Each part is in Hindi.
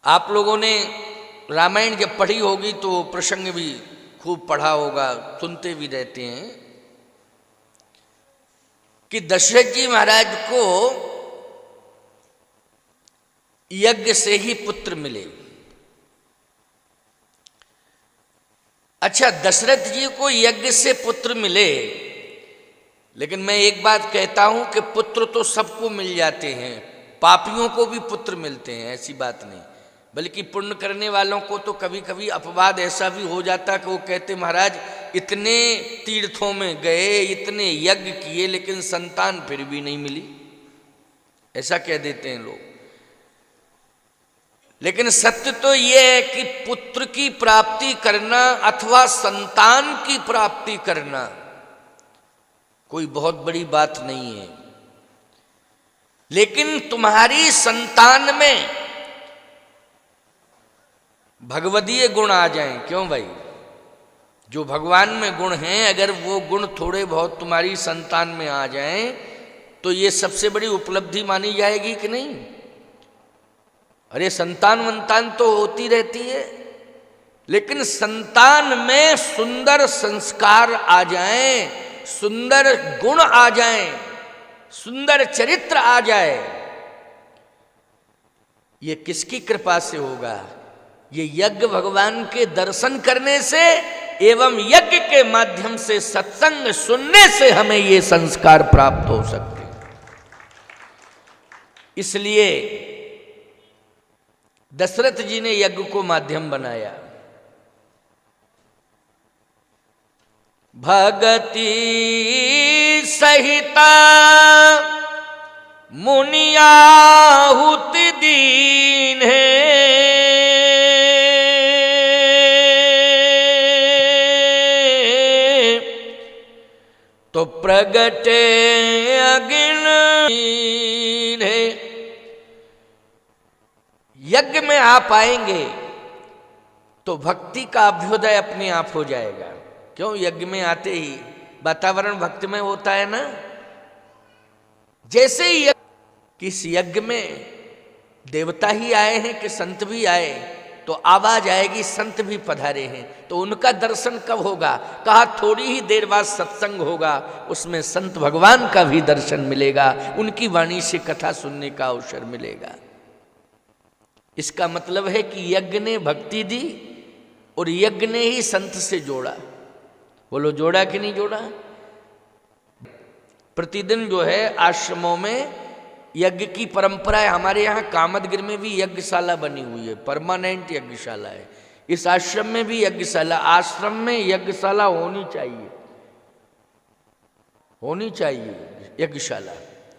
आप लोगों ने रामायण जब पढ़ी होगी तो प्रसंग भी खूब पढ़ा होगा, सुनते भी रहते हैं कि दशरथ जी महाराज को यज्ञ से ही पुत्र मिले। अच्छा, दशरथ जी को यज्ञ से पुत्र मिले, लेकिन मैं एक बात कहता हूं कि पुत्र तो सबको मिल जाते हैं, पापियों को भी पुत्र मिलते हैं, ऐसी बात नहीं। बल्कि पुण्य करने वालों को तो कभी कभी अपवाद ऐसा भी हो जाता कि वो कहते महाराज इतने तीर्थों में गए, इतने यज्ञ किए, लेकिन संतान फिर भी नहीं मिली, ऐसा कह देते हैं लोग। लेकिन सत्य तो यह है कि पुत्र की प्राप्ति करना अथवा संतान की प्राप्ति करना कोई बहुत बड़ी बात नहीं है। लेकिन तुम्हारी संतान में भगवदीय गुण आ जाएं, क्यों भाई? जो भगवान में गुण हैं, अगर वो गुण थोड़े बहुत तुम्हारी संतान में आ जाएं तो ये सबसे बड़ी उपलब्धि मानी जाएगी कि नहीं? अरे संतान वंतान तो होती रहती है, लेकिन संतान में सुंदर संस्कार आ जाएं, सुंदर गुण आ जाएं, सुंदर चरित्र आ जाए, ये किसकी कृपा से होगा? ये यज्ञ भगवान के दर्शन करने से एवं यज्ञ के माध्यम से सत्संग सुनने से हमें ये संस्कार प्राप्त हो सकते हैं। इसलिए दशरथ जी ने यज्ञ को माध्यम बनाया। भगति सहिता मुनियाहुति दीन है, तो प्रगटे अगिन है। यज्ञ में आप आएंगे तो भक्ति का अभ्युदय अपने आप हो जाएगा। क्यों? यज्ञ में आते ही वातावरण भक्तिमय होता है ना। जैसे ही किस यज्ञ में देवता ही आए हैं कि संत भी आए, तो आवाज आएगी संत भी पधारे हैं, तो उनका दर्शन कब होगा? कहा थोड़ी ही देर बाद सत्संग होगा, उसमें संत भगवान का भी दर्शन मिलेगा, उनकी वाणी से कथा सुनने का अवसर मिलेगा। इसका मतलब है कि यज्ञ ने भक्ति दी और यज्ञ ने ही संत से जोड़ा। बोलो जोड़ा कि नहीं जोड़ा? प्रतिदिन जो है आश्रमों में यज्ञ की परंपरा है। हमारे यहाँ कामदगिर में भी यज्ञशाला बनी हुई है, परमानेंट यज्ञशाला है। इस आश्रम में भी यज्ञशाला, आश्रम में यज्ञशाला होनी चाहिए, होनी चाहिए यज्ञशाला।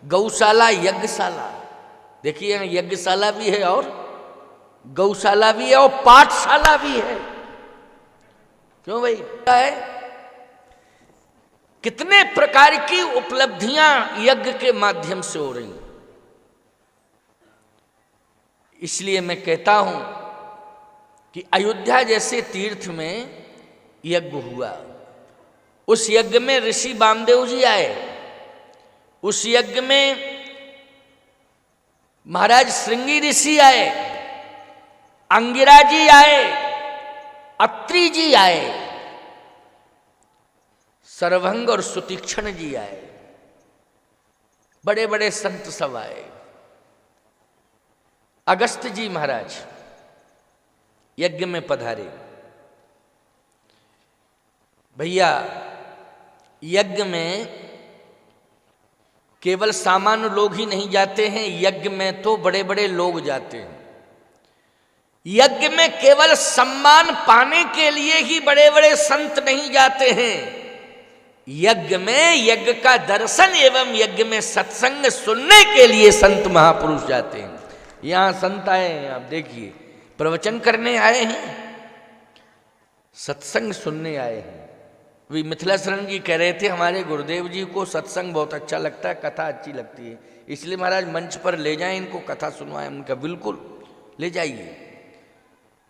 गौशाला, यज्ञशाला, देखिए यहाँ यज्ञशाला भी है और गौशाला भी है और पाठशाला भी है। क्यों भाई? है कितने प्रकार की उपलब्धियां यज्ञ के माध्यम से हो रही। इसलिए मैं कहता हूं कि अयोध्या जैसे तीर्थ में यज्ञ हुआ, उस यज्ञ में ऋषि वामदेव जी आए, उस यज्ञ में महाराज श्रृंगी ऋषि आए, अंगिरा जी आए, अत्रि जी आए, सर्वभंग और सुतीक्षण जी आए, बड़े बड़े संत सब आए। अगस्त जी महाराज यज्ञ में पधारे। भैया यज्ञ में केवल सामान्य लोग ही नहीं जाते हैं, यज्ञ में तो बड़े बड़े लोग जाते हैं। यज्ञ में केवल सम्मान पाने के लिए ही बड़े बड़े संत नहीं जाते हैं। यज्ञ में यज्ञ का दर्शन एवं यज्ञ में सत्संग सुनने के लिए संत महापुरुष जाते हैं। यहां संत आए हैं, आप देखिए, प्रवचन करने आए हैं, सत्संग सुनने आए हैं। वे मिथिला शरण जी कह रहे थे हमारे गुरुदेव जी को सत्संग बहुत अच्छा लगता है, कथा अच्छी लगती है, इसलिए महाराज मंच पर ले जाएं, इनको कथा सुनवाएं। उनका बिल्कुल ले जाइए।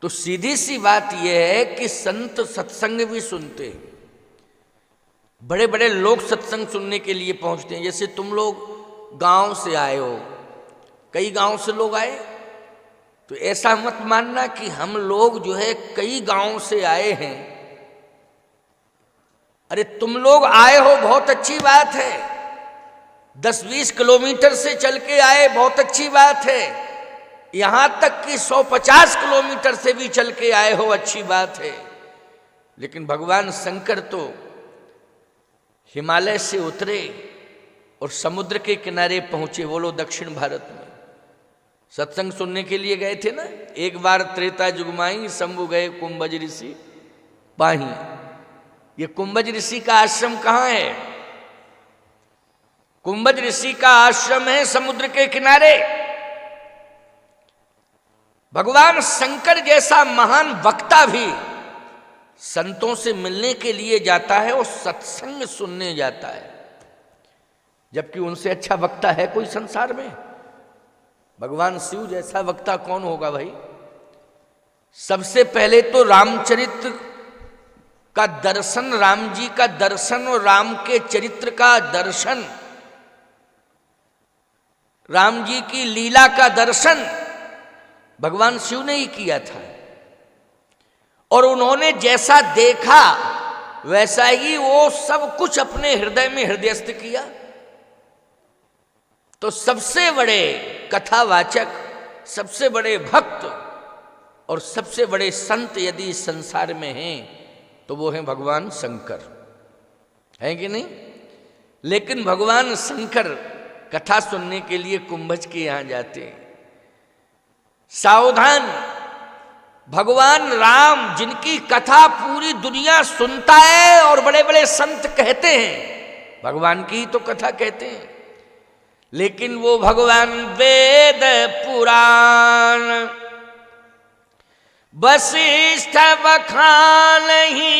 तो सीधी सी बात यह है कि संत सत्संग भी सुनते हैं, बड़े बड़े लोग सत्संग सुनने के लिए पहुंचते हैं। जैसे तुम लोग गांव से आए हो, कई गांव से लोग आए, तो ऐसा मत मानना कि हम लोग जो है कई गांवों से आए हैं। अरे तुम लोग आए हो बहुत अच्छी बात है, 10-20 किलोमीटर से चल के आए बहुत अच्छी बात है, यहां तक कि 150 किलोमीटर से भी चल के आए हो अच्छी बात है। लेकिन भगवान शंकर तो हिमालय से उतरे और समुद्र के किनारे पहुंचे। बोलो दक्षिण भारत में सत्संग सुनने के लिए गए थे ना। एक बार त्रेता जुगमाई शंभु गए कुंभज ऋषि पाही। ये कुंभज ऋषि का आश्रम कहाँ है? कुंभज ऋषि का आश्रम है समुद्र के किनारे। भगवान शंकर जैसा महान वक्ता भी संतों से मिलने के लिए जाता है और सत्संग सुनने जाता है, जबकि उनसे अच्छा वक्ता है कोई संसार में? भगवान शिव जैसा वक्ता कौन होगा भाई? सबसे पहले तो रामचरित्र का दर्शन, राम जी का दर्शन और राम के चरित्र का दर्शन, राम जी की लीला का दर्शन भगवान शिव ने ही किया था। और उन्होंने जैसा देखा वैसा ही वो सब कुछ अपने हृदय में हृदयस्थ किया। तो सबसे बड़े कथावाचक, सबसे बड़े भक्त और सबसे बड़े संत यदि संसार में हैं तो वो हैं भगवान शंकर, है कि नहीं? लेकिन भगवान शंकर कथा सुनने के लिए कुंभज के यहां जाते हैं। सावधान, भगवान राम जिनकी कथा पूरी दुनिया सुनता है और बड़े बड़े संत कहते हैं, भगवान की ही तो कथा कहते हैं, लेकिन वो भगवान वेद पुराण वशिष्ठ बखान ही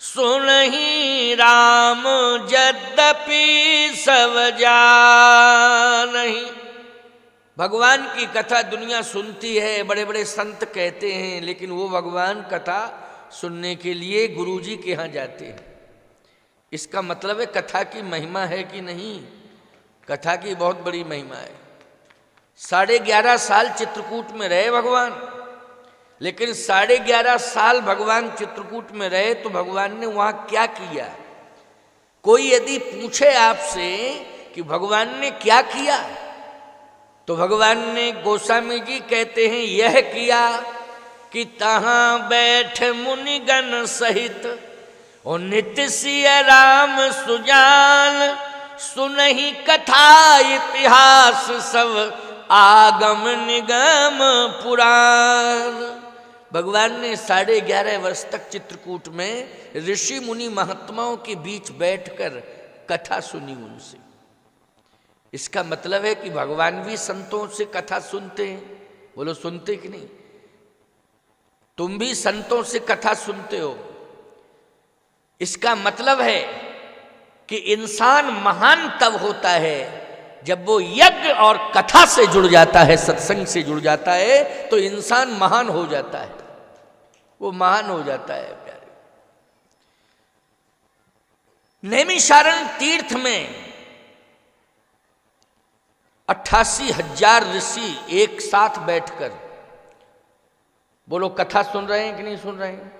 सुनहि राम यद्यपि सब जानहि। भगवान की कथा दुनिया सुनती है, बड़े बड़े संत कहते हैं, लेकिन वो भगवान कथा सुनने के लिए गुरुजी के यहाँ जाते हैं। इसका मतलब है कथा की महिमा है कि नहीं? कथा की बहुत बड़ी महिमा है। 11.5 साल चित्रकूट में रहे भगवान, लेकिन 11.5 साल भगवान चित्रकूट में रहे तो भगवान ने वहां क्या किया? कोई यदि पूछे आपसे कि भगवान ने क्या किया, तो भगवान ने, गोस्वामी जी कहते हैं, यह किया कि तहां बैठ मुनिगण सहित और नित्य सिय राम सुजान सुनहि कथा इतिहास सब आगम निगम पुराण। भगवान ने 11.5 वर्ष तक चित्रकूट में ऋषि मुनि महात्माओं के बीच बैठकर कथा सुनी उनसे। इसका मतलब है कि भगवान भी संतों से कथा सुनते हैं। बोलो सुनते कि नहीं? तुम भी संतों से कथा सुनते हो। इसका मतलब है कि इंसान महान तब होता है जब वो यज्ञ और कथा से जुड़ जाता है, सत्संग से जुड़ जाता है, तो इंसान महान हो जाता है, वो महान हो जाता है प्यारे। नैमिषारण्य तीर्थ में 88,000 ऋषि एक साथ बैठकर, बोलो कथा सुन रहे हैं कि नहीं सुन रहे हैं?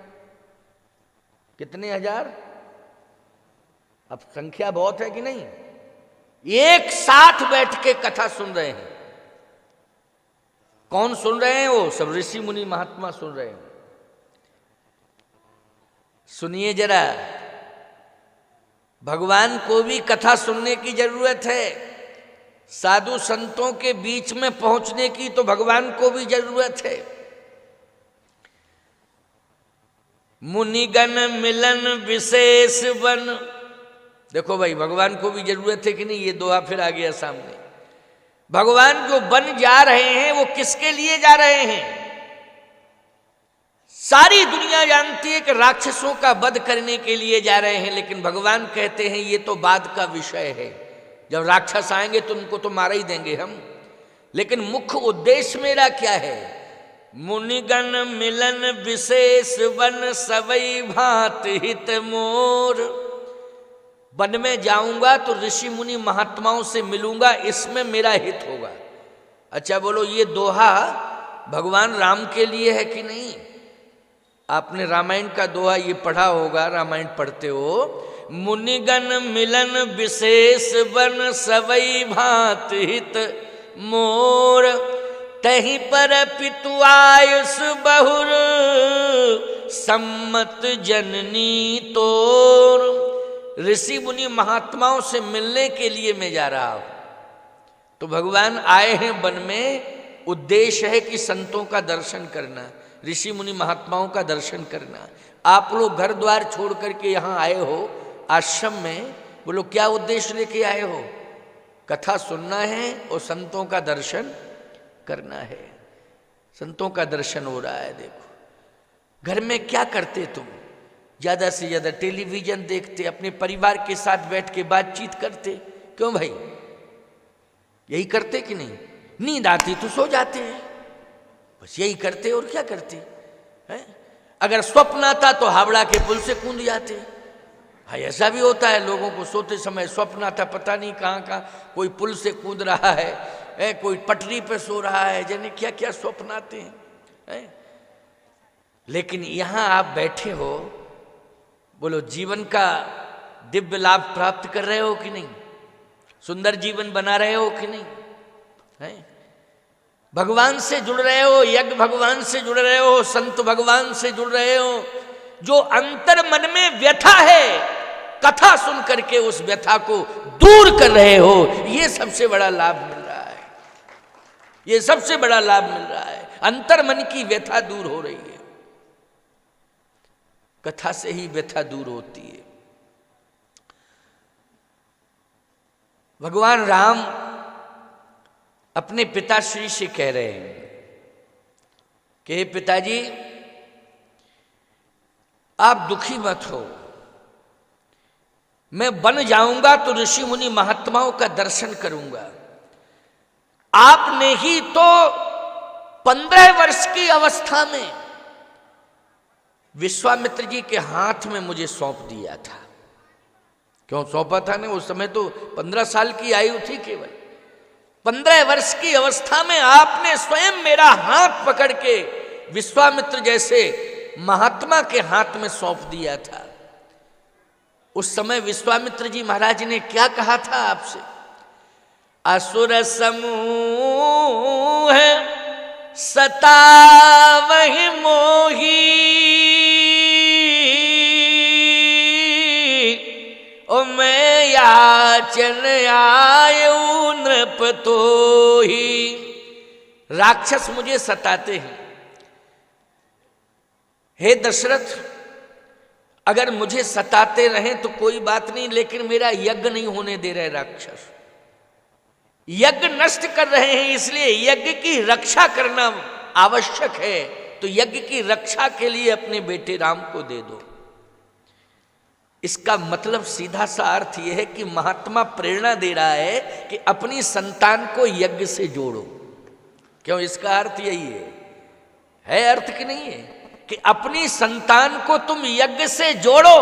कितने हजार? अब संख्या बहुत है कि नहीं? एक साथ बैठ के कथा सुन रहे हैं। कौन सुन रहे हैं? वो सब ऋषि मुनि महात्मा सुन रहे हैं। सुनिए जरा, भगवान को भी कथा सुनने की जरूरत है, साधु संतों के बीच में पहुंचने की तो भगवान को भी जरूरत है। मुनिगण मिलन विशेष बन, देखो भाई भगवान को भी जरूरत है कि नहीं? ये दोहा फिर आ गया सामने। भगवान जो बन जा रहे हैं वो किसके लिए जा रहे हैं? सारी दुनिया जानती है कि राक्षसों का वध करने के लिए जा रहे हैं, लेकिन भगवान कहते हैं ये तो बाद का विषय है, जब राक्षस आएंगे तो उनको तो मार ही देंगे हम, लेकिन मुख्य उद्देश्य मेरा क्या है? मुनिगण मिलन विशेष वन सवई भात हित मोर। वन में जाऊंगा तो ऋषि मुनि महात्माओं से मिलूंगा, इसमें मेरा हित होगा। अच्छा बोलो, ये दोहा भगवान राम के लिए है कि नहीं? आपने रामायण का दोहा ये पढ़ा होगा, रामायण पढ़ते हो, मुनिगण मिलन विशेष वन सवई भांत हित मोर, तहि पर पितु आयुष बहुर सम्मत जननी तोर। ऋषि मुनि महात्माओं से मिलने के लिए मैं जा रहा हूं। तो भगवान आए हैं वन में, उद्देश्य है कि संतों का दर्शन करना, ऋषि मुनि महात्माओं का दर्शन करना। आप लोग घर द्वार छोड़ करके यहाँ आए हो आश्रम में, बोलो क्या उद्देश्य लेके आए हो? कथा सुनना है और संतों का दर्शन करना है। संतों का दर्शन हो रहा है। देखो घर में क्या करते तुम? ज्यादा से ज्यादा टेलीविजन देखते, अपने परिवार के साथ बैठ के बातचीत करते। क्यों भाई, यही करते कि नहीं? नींद आती तो सो जाते हैं, बस यही करते और क्या करते हैं? अगर स्वप्न आता तो हावड़ा के पुल से कूद जाते। हाँ, ऐसा भी होता है, लोगों को सोते समय स्वप्न आता, पता नहीं कहाँ कहाँ कोई पुल से कूद रहा है, कोई पटरी पे सो रहा है, जाने क्या क्या स्वप्न आते हैं। लेकिन यहाँ आप बैठे हो, बोलो जीवन का दिव्य लाभ प्राप्त कर रहे हो कि नहीं? सुंदर जीवन बना रहे हो कि नहीं? है? भगवान से जुड़ रहे हो, यज्ञ भगवान से जुड़ रहे हो, संत भगवान से जुड़ रहे हो। जो अंतर मन में व्यथा है, कथा सुन करके उस व्यथा को दूर कर रहे हो, ये सबसे बड़ा लाभ मिल रहा है। ये सबसे बड़ा लाभ मिल रहा है। अंतर मन की व्यथा दूर हो रही है, कथा से ही व्यथा दूर होती है। भगवान राम अपने पिताश्री से कह रहे हैं कि हे पिताजी, आप दुखी मत हो, मैं वन जाऊंगा तो ऋषि मुनि महात्माओं का दर्शन करूंगा। आपने ही तो 15 वर्ष की अवस्था में विश्वामित्र जी के हाथ में मुझे सौंप दिया था। क्यों सौंपा था ने? उस समय तो 15 साल की आयु थी केवल। 15 वर्ष की अवस्था में आपने स्वयं मेरा हाथ पकड़ के विश्वामित्र जैसे महात्मा के हाथ में सौंप दिया था। उस समय विश्वामित्र जी महाराज ने क्या कहा था आपसे? असुर समूह सतावहि मोही, ओ मैं याचन आयु नृप तोही। राक्षस मुझे सताते हैं। हे दशरथ, अगर मुझे सताते रहें तो कोई बात नहीं, लेकिन मेरा यज्ञ नहीं होने दे रहे राक्षस। यज्ञ नष्ट कर रहे हैं, इसलिए यज्ञ की रक्षा करना आवश्यक है। तो यज्ञ की रक्षा के लिए अपने बेटे राम को दे दो। इसका मतलब सीधा सा अर्थ यह है कि महात्मा प्रेरणा दे रहा है कि अपनी संतान को यज्ञ से जोड़ो। क्यों? इसका अर्थ यही है अर्थ कि नहीं है कि अपनी संतान को तुम यज्ञ से जोड़ो,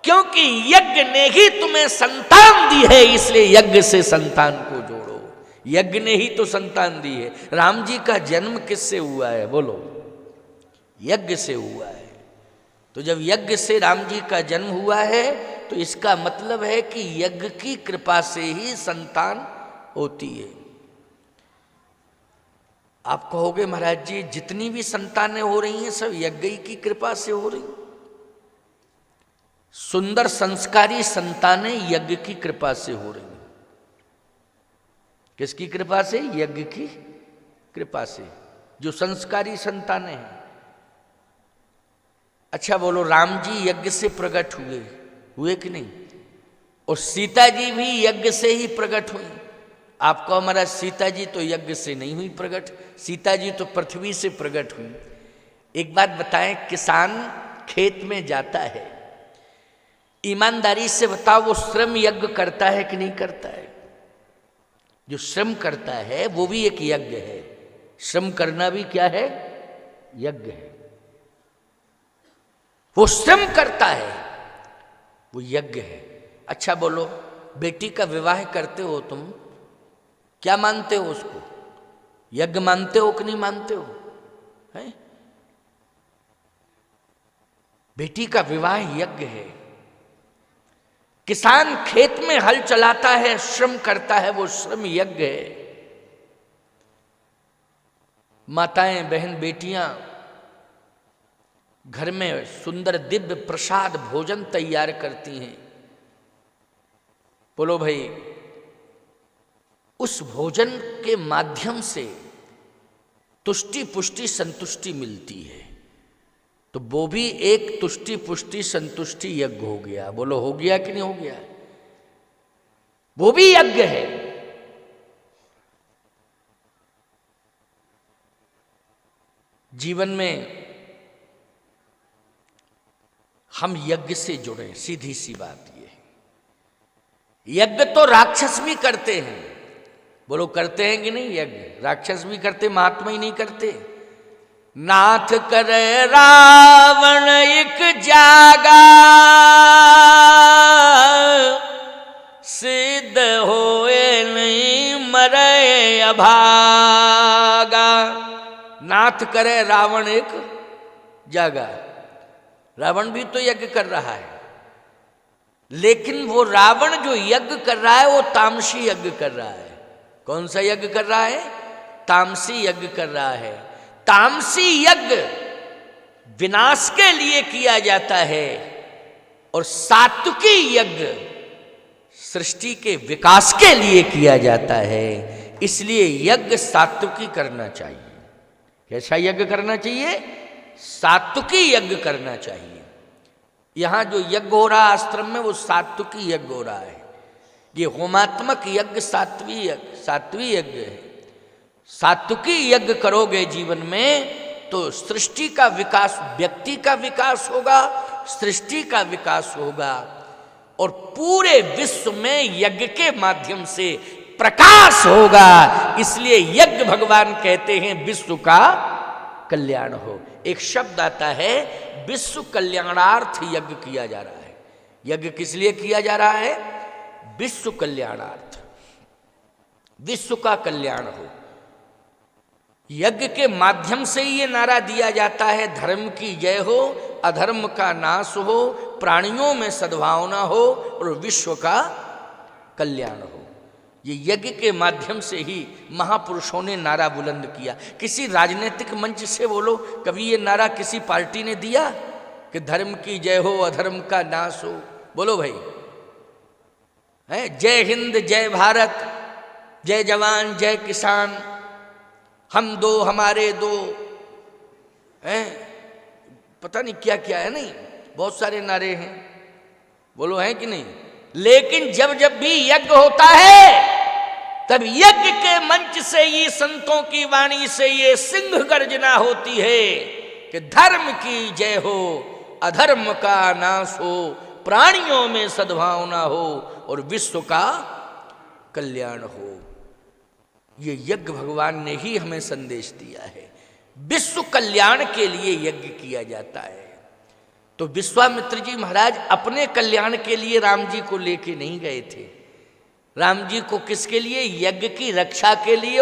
क्योंकि यज्ञ ने ही तुम्हें संतान दी है, इसलिए यज्ञ से संतान को जोड़ो। यज्ञ ने ही तो संतान दी है। राम जी का जन्म किससे हुआ है? बोलो, यज्ञ से हुआ है। तो जब यज्ञ से राम जी का जन्म हुआ है तो इसका मतलब है कि यज्ञ की कृपा से ही संतान होती है। आप कहोगे महाराज जी जितनी भी संतानें हो रही हैं सब यज्ञ की कृपा से हो रही। सुंदर संस्कारी संतानें यज्ञ की कृपा से हो रही। किसकी कृपा से? यज्ञ की कृपा से, जो संस्कारी संतानें हैं। अच्छा बोलो, राम जी यज्ञ से प्रकट हुए कि नहीं? और सीता जी भी यज्ञ से ही प्रकट हुई। आप कहो महाराज सीता जी तो यज्ञ से नहीं हुई प्रकट, सीता जी तो पृथ्वी से प्रकट हुई। एक बात बताएं, किसान खेत में जाता है, ईमानदारी से बताओ वो श्रम यज्ञ करता है कि नहीं करता है? जो श्रम करता है वो भी एक यज्ञ है। श्रम करना भी क्या है? यज्ञ है। वो श्रम करता है, वो यज्ञ है। अच्छा बोलो, बेटी का विवाह करते हो तुम, क्या मानते हो उसको? यज्ञ मानते हो कि नहीं मानते हो? है? बेटी का विवाह यज्ञ है। किसान खेत में हल चलाता है, श्रम करता है, वो श्रम यज्ञ है। माताएं, बहन, बेटियां घर में सुंदर दिव्य प्रसाद भोजन तैयार करती हैं। बोलो भाई, उस भोजन के माध्यम से तुष्टि पुष्टि संतुष्टि मिलती है, तो वो भी एक तुष्टि पुष्टि संतुष्टि यज्ञ हो गया। बोलो, हो गया कि नहीं हो गया? वो भी यज्ञ है। जीवन में हम यज्ञ से जुड़े, सीधी सी बात ये है। यज्ञ तो राक्षस भी करते हैं। बोलो, करते हैं कि नहीं यज्ञ? राक्षस भी करते, महात्मा ही नहीं करते। नाथ करे रावण एक जागा, सिद्ध होए नहीं मरे अभागा। नाथ करे रावण एक जागा। रावण भी तो यज्ञ कर रहा है, लेकिन वो रावण जो यज्ञ कर रहा है वो तामसी यज्ञ कर रहा है। कौन सा यज्ञ कर रहा है? तामसी यज्ञ कर रहा है। तामसी यज्ञ विनाश के लिए किया जाता है और सात्विकी यज्ञ सृष्टि के विकास के लिए किया जाता है। इसलिए यज्ञ सात्विकी करना चाहिए। कैसा यज्ञ करना चाहिए? सात्विकी यज्ञ करना चाहिए। यहां जो यज्ञ हो रहा आश्रम में, वो सात्विकी यज्ञ हो रहा है। ये होमात्मक यज्ञ सात्विक यज्ञ है। सात्विकी यज्ञ करोगे जीवन में तो सृष्टि का विकास, व्यक्ति का विकास होगा, सृष्टि का विकास होगा और पूरे विश्व में यज्ञ के माध्यम से प्रकाश होगा। इसलिए यज्ञ भगवान कहते हैं विश्व का कल्याण हो। एक शब्द आता है, विश्व कल्याणार्थ यज्ञ किया जा रहा है। यज्ञ किस लिए किया जा रहा है? विश्व कल्याणार्थ, विश्व का कल्याण हो। यज्ञ के माध्यम से ही ये नारा दिया जाता है, धर्म की जय हो, अधर्म का नाश हो, प्राणियों में सद्भावना हो और विश्व का कल्याण हो। ये यज्ञ के माध्यम से ही महापुरुषों ने नारा बुलंद किया। किसी राजनीतिक मंच से बोलो, कभी ये नारा किसी पार्टी ने दिया कि धर्म की जय हो, अधर्म का नाश हो? बोलो भाई, है? जय हिंद, जय भारत, जय जवान, जय किसान, हम दो हमारे दो, हैं? पता नहीं क्या क्या है, नहीं बहुत सारे नारे हैं। बोलो, हैं कि नहीं? लेकिन जब जब भी यज्ञ होता है, तब यज्ञ के मंच से ये संतों की वाणी से ये सिंह गर्जना होती है कि धर्म की जय हो, अधर्म का नाश हो, प्राणियों में सद्भावना हो और विश्व का कल्याण हो। ये यज्ञ भगवान ने ही हमें संदेश दिया है। विश्व कल्याण के लिए यज्ञ किया जाता है। तो विश्वामित्र जी महाराज अपने कल्याण के लिए राम जी को लेके नहीं गए थे। राम जी को किसके लिए? यज्ञ की रक्षा के लिए